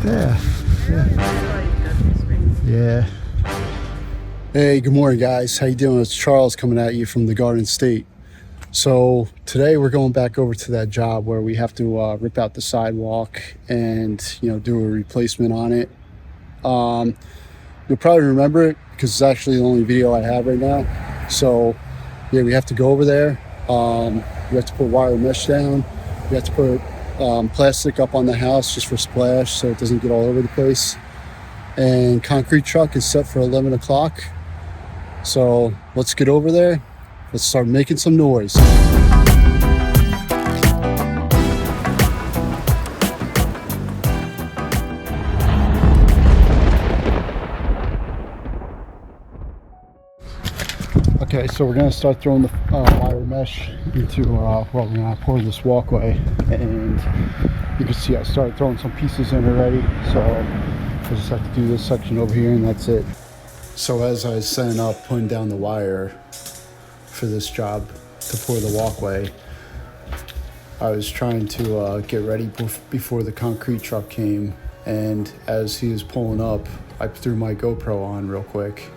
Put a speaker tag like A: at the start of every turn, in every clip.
A: Yeah. Yeah. Hey, good morning, guys. How you doing? It's Charles coming at you from the Garden State. So today we're going back over to that job where we have to rip out the sidewalk and do a replacement on it. You'll probably remember it because it's actually the only video I have right now. So yeah, we have to go over there. We have to put wire mesh down. We have to put plastic up on the house just for splash so it doesn't get all over the place. And concrete truck is set for 11 o'clock. So let's get over there. Let's start making some noise. Okay, so we're gonna start throwing the wire mesh into, well, we're gonna pour this walkway, and you can see I started throwing some pieces in already. So I just have to do this section over here and that's it. So as I was setting up putting down the wire for this job to pour the walkway, I was trying to get ready before the concrete truck came, and as he was pulling up, I threw my GoPro on real quick,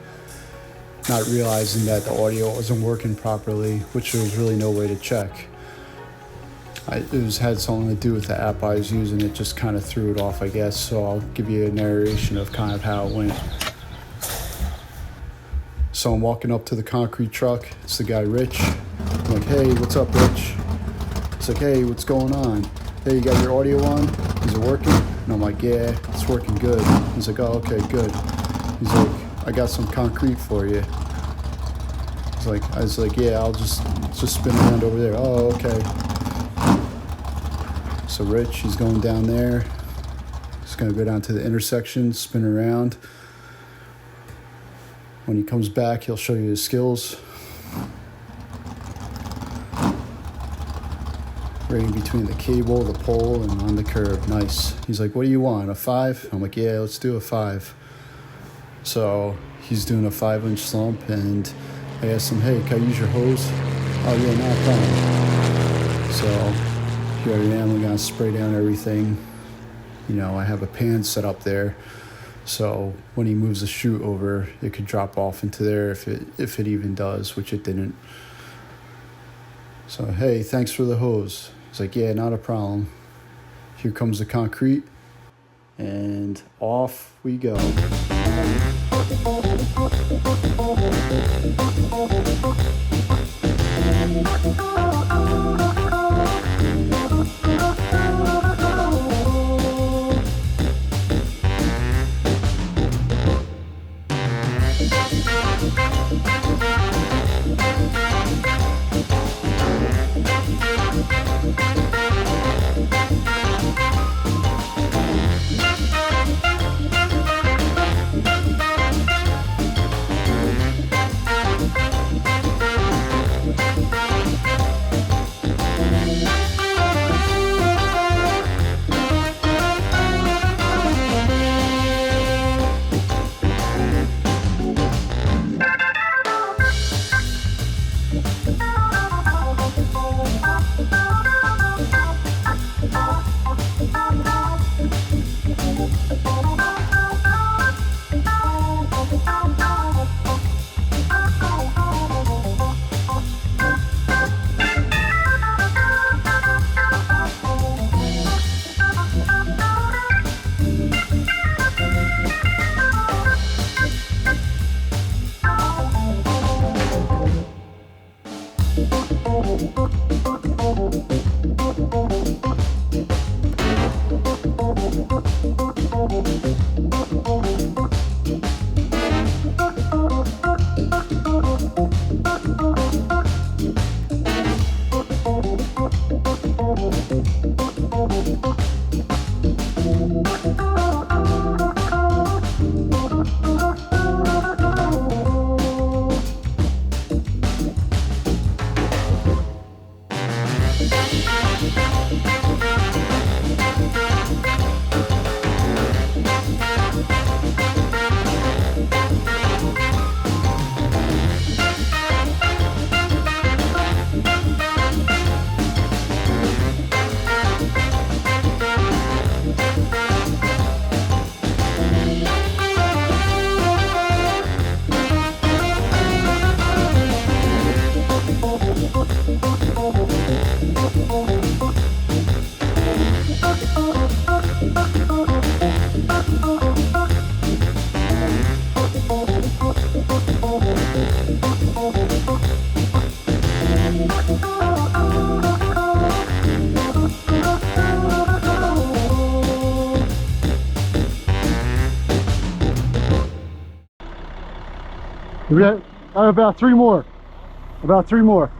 A: not realizing that the audio wasn't working properly, which there was really no way to check. It had something to do with the app I was using. It just kind of threw it off, I guess. So I'll give you a narration of kind of how it went. So I'm walking up to the concrete truck. It's the guy, Rich. I'm like, hey, what's up, Rich? It's like, hey, what's going on? Hey, you got your audio on? Is it working? And I'm like, yeah, it's working good. He's like, oh, okay, good. He's like, I got some concrete for you. I was like, yeah, I'll just spin around over there. Oh, okay. So Rich, he's going down there. He's gonna go down to the intersection, spin around. When he comes back, he'll show you his skills. Right in between the cable, the pole, and on the curb. Nice. He's like, what do you want, a 5? I'm like, yeah, let's do a 5. So he's doing a 5-inch slump, and I asked him, hey, can I use your hose? Oh yeah, not a problem. So here I am, I'm gonna spray down everything. I have a pan set up there, so when he moves the chute over, it could drop off into there if it even does, which it didn't. So, hey, thanks for the hose. He's like, yeah, not a problem. Here comes the concrete, and off we go. We got about 3 more. About 3 more.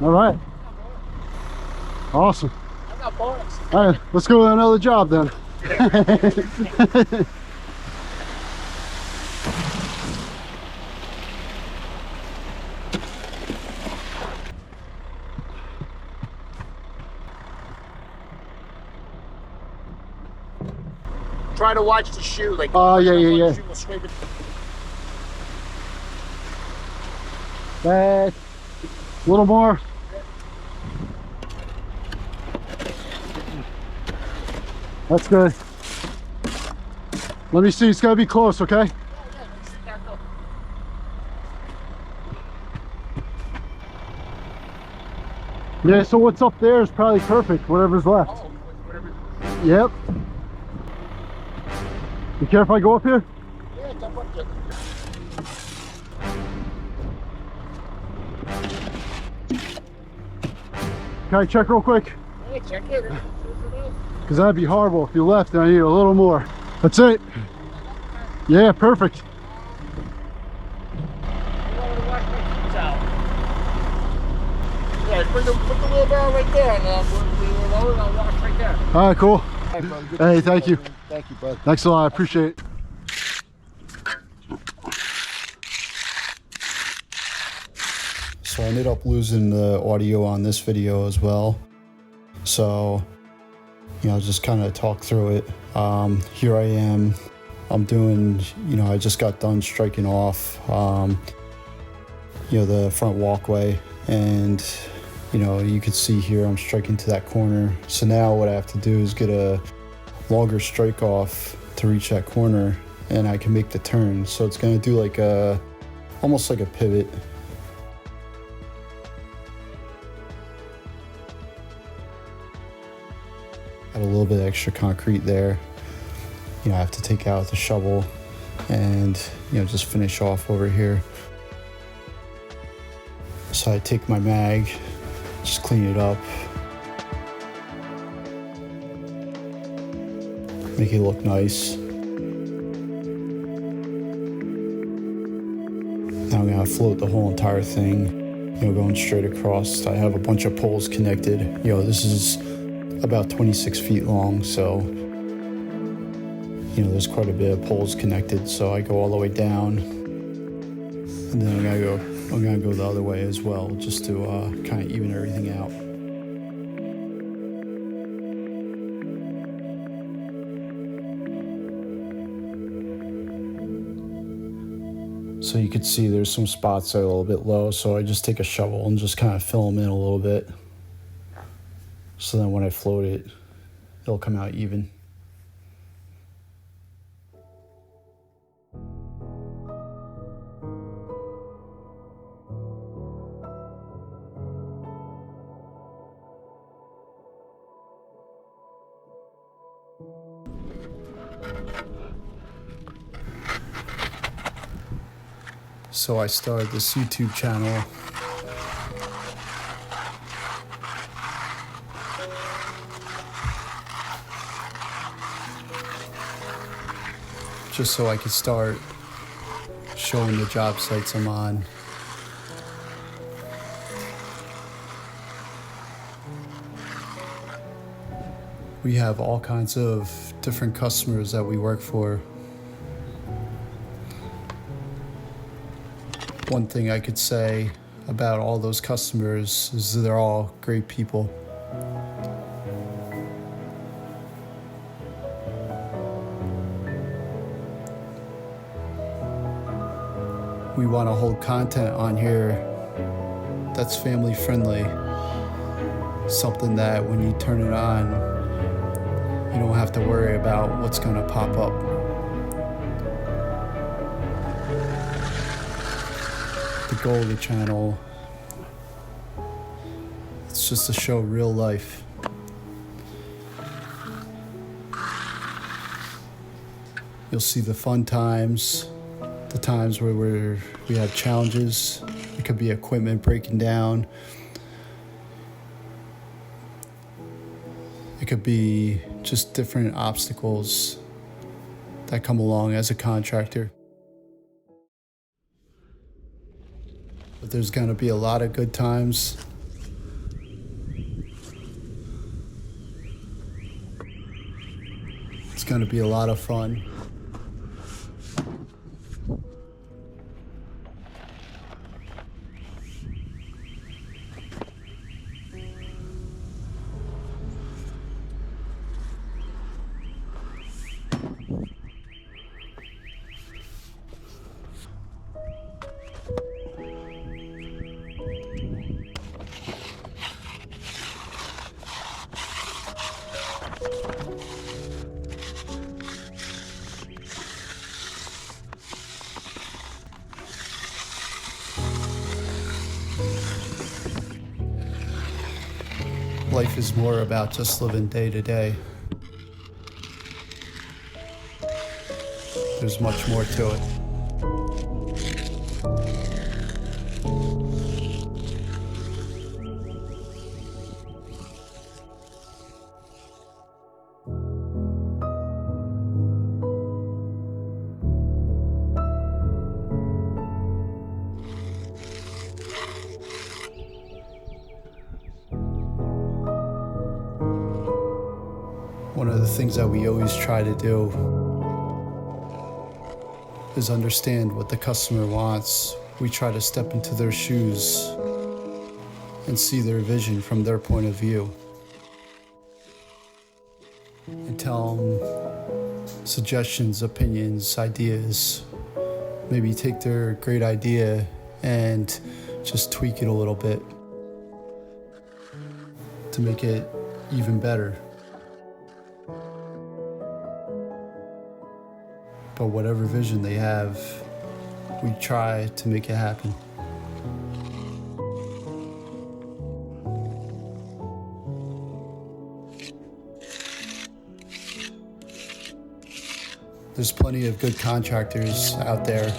A: All right. Awesome. All right, let's go to another job then.
B: Try to watch the shoe, like.
A: Oh, yeah. Back. A little more. That's good. Let me see, it's gotta be close, okay? Yeah, so what's up there is probably perfect, whatever's left.
B: Oh, whatever.
A: Yep. You care if I go up here?
B: Yeah, jump up there.
A: Can I check real quick?
B: Hey, check it.
A: Because that'd be horrible if you left and I need a little more. That's it. Yeah, perfect.
B: Yeah, put the wheelbarrow right there, and we'll load it. I'll wash right there.
A: All right, cool.
B: Hey, bro, good
A: Hey,
B: to
A: thank
B: see
A: you.
B: Man. Thank you, bud.
A: Thanks a lot, I appreciate it. So I ended up losing the audio on this video as well. So, you know, just kind of talk through it. Here I am. I'm doing, you know, I just got done striking off, you know, the front walkway, and, you know, you can see here I'm striking to that corner. So now what I have to do is get a longer strike off to reach that corner, and I can make the turn. So it's going to do like a, almost like a pivot. Add a little bit of extra concrete there. You know, I have to take out the shovel and, you know, just finish off over here. So I take my mag, just clean it up, make it look nice. Now I'm gonna float the whole entire thing, you know, going straight across. I have a bunch of poles connected. You know, this is about 26 feet long, so, you know, there's quite a bit of poles connected. So I go all the way down, and then I'm gonna go the other way as well, just to kind of even everything out. So you can see there's some spots that are a little bit low, so I just take a shovel and just kind of fill them in a little bit. So then when I float it, it'll come out even. So I started this YouTube channel just so I could start showing the job sites I'm on. We have all kinds of different customers that we work for. One thing I could say about all those customers is that they're all great people. We want to hold content on here that's family friendly. Something that when you turn it on, you don't have to worry about what's going to pop up. The goal of the channel, it's just to show real life. You'll see the fun times, the times where we have challenges, could be equipment breaking down. It could be just different obstacles that come along as a contractor. But there's gonna be a lot of good times. It's gonna be a lot of fun. Life is more about just living day to day. There's much more to it. One of the things that we always try to do is understand what the customer wants. We try to step into their shoes and see their vision from their point of view and tell them suggestions, opinions, ideas. Maybe take their great idea and just tweak it a little bit to make it even better. But whatever vision they have, we try to make it happen. There's plenty of good contractors out there.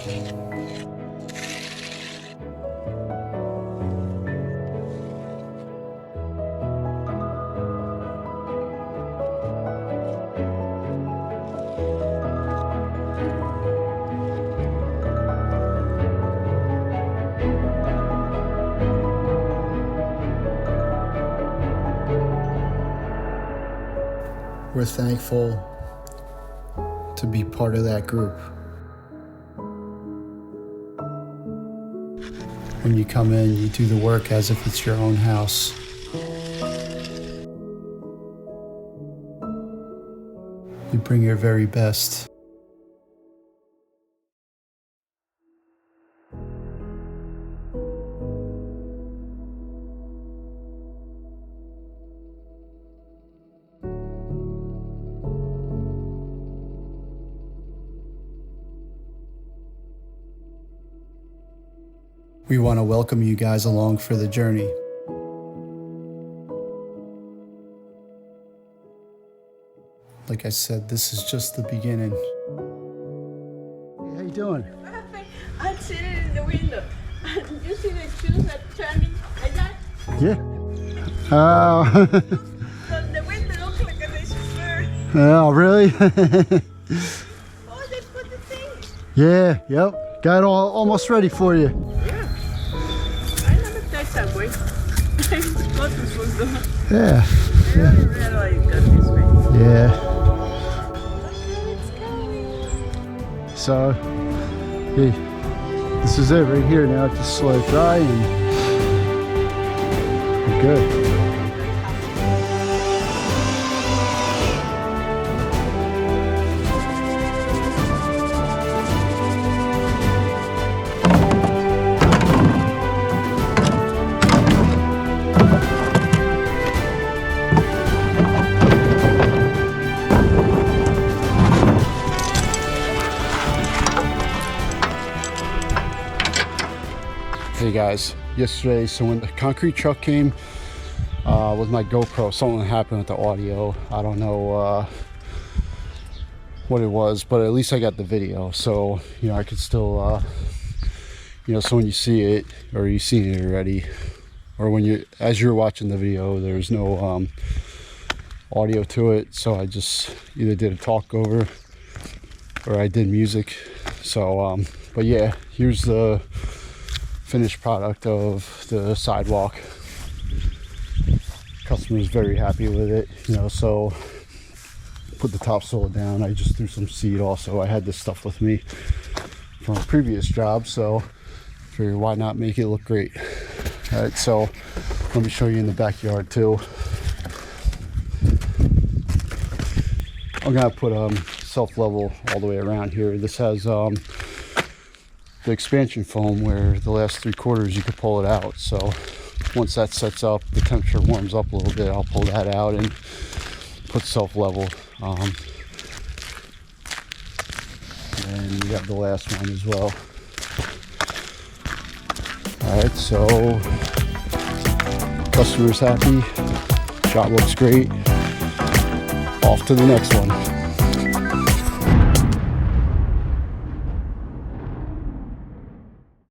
A: We're thankful to be part of that group. When you come in, you do the work as if it's your own house. You bring your very best. We want to welcome you guys along for the journey. Like I said, this is just the beginning. Hey, how you doing?
C: I'm sitting in the window. You see the shoes are turning like that?
A: Yeah.
C: So the window looks like a nice bird.
A: Oh, really?
C: Oh, they put the thing.
A: Yeah, yep. Got it all almost ready for you.
C: Yeah. I never tried Subway. Photos was the
A: Yeah.
C: really got this way.
A: Yeah.
C: Okay, it's going.
A: So, hey, this is it right here now. Just slow it dry and we're good. Hey guys, yesterday, so when the concrete truck came with my GoPro, something happened with the audio. I don't know what it was, but at least I got the video, so I could still You know, so when you see it, or you seen it already, or when you, as you're watching the video, there's no audio to it, so I just either did a talk over or I did music. So but yeah, here's the finished product of the sidewalk. Customer's very happy with it, you know. So put the topsoil down. I just threw some seed also. I had this stuff with me from a previous job, so figured why not make it look great. All right, so let me show you in the backyard too. I'm gonna put self-level all the way around here. This has the expansion foam where the last 3/4 you could pull it out. So once that sets up, the temperature warms up a little bit, I'll pull that out and put self-level. And we have the last one as well. Alright, so customer's happy, shop looks great. Off to the next one.